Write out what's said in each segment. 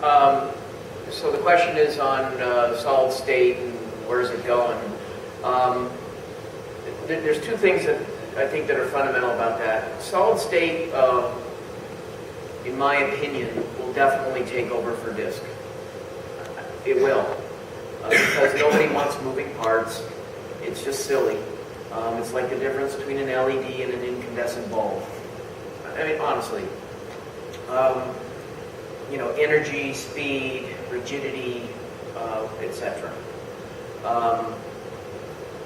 So the question is on solid state and where's it going. There's two things that I think that are fundamental about that. Solid state, in my opinion, will definitely take over for disk. It will, because nobody wants moving parts. It's just silly. It's like the difference between an LED and an incandescent bulb. I mean, honestly. Energy, speed, rigidity, etc.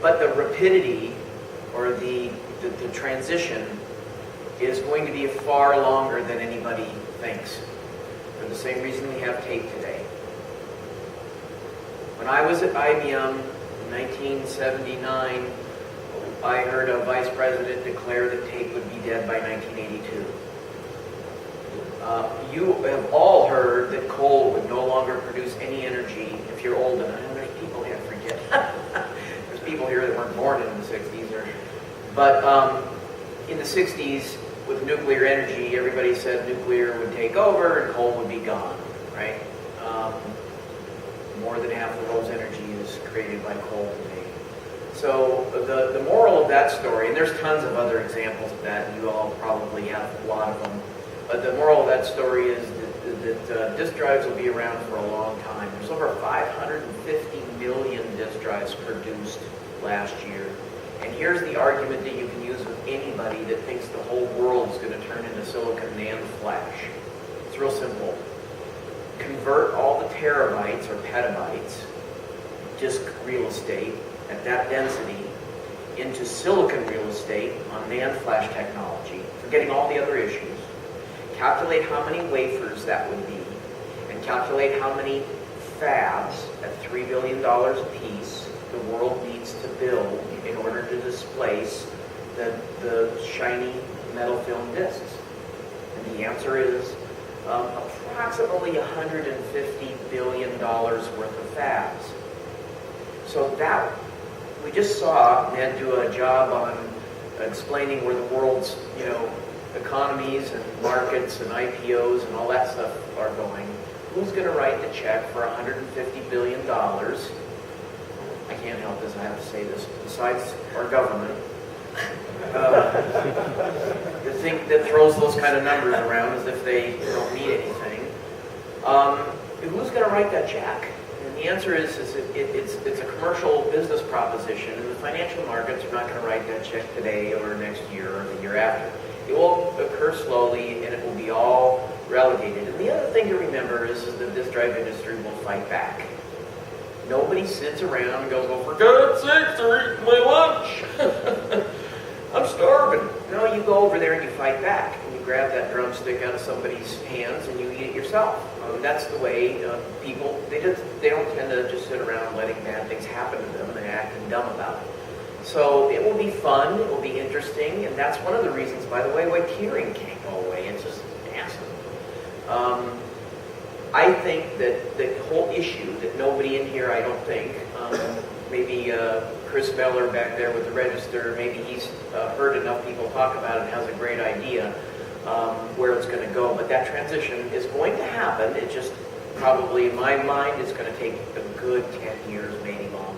But the rapidity or the transition is going to be far longer than anybody thinks, for the same reason we have tape today. When I was at IBM in 1979, I heard a vice president declare that tape would be dead by 1982. You have all heard that coal would no longer produce any energy if you're old enough. And there's people here, forget. There's people here that weren't born in the 60s. But in the 60s, with nuclear energy, everybody said nuclear would take over and coal would be gone, right? More than half of those energy is created by coal today. So the moral of that story, and there's tons of other examples of that, and you all probably have a lot of them, but the moral of that story is that disk drives will be around for a long time. There's over 550 million disk drives produced last year. And here's the argument that you can use with anybody that thinks the whole world is going to turn into silicon NAND flash. It's real simple. Convert all the terabytes or petabytes disk real estate at that density into silicon real estate on NAND flash technology, forgetting all the other issues. Calculate how many wafers that would be, and calculate how many fabs at $3 billion a piece the world needs to build in order to displace the shiny metal film disks. And the answer is approximately $150 billion worth of fabs. So that, we just saw Ned do a job on explaining where the world's, economies and markets and IPOs and all that stuff are going. Who's going to write the check for $150 billion? I can't help this, I have to say this, besides our government. The thing that throws those kind of numbers around as if they don't mean anything. Who's going to write that check? And the answer is it's a commercial business proposition, and the financial markets are not going to write that check today or next year or the year after. It will occur slowly, and it will be all relegated. And the other thing to remember is that the disk drive industry will fight back. Nobody sits around and goes, "Oh, for God's sakes, they're eating my lunch. I'm starving." No, you go over there and you fight back. And you grab that drumstick out of somebody's hands and you eat it yourself. That's the way people, they don't tend to just sit around letting bad things happen to them and acting dumb about it. So it will be fun, it will be interesting, and that's one of the reasons, by the way, why tiering can't go away. It's just massive. I think that the whole issue that nobody in here, I don't think, maybe Chris Beller back there with the register, maybe he's heard enough people talk about it and has a great idea where it's going to go. But that transition is going to happen. It just probably, in my mind, it's going to take a good 10 years, maybe longer.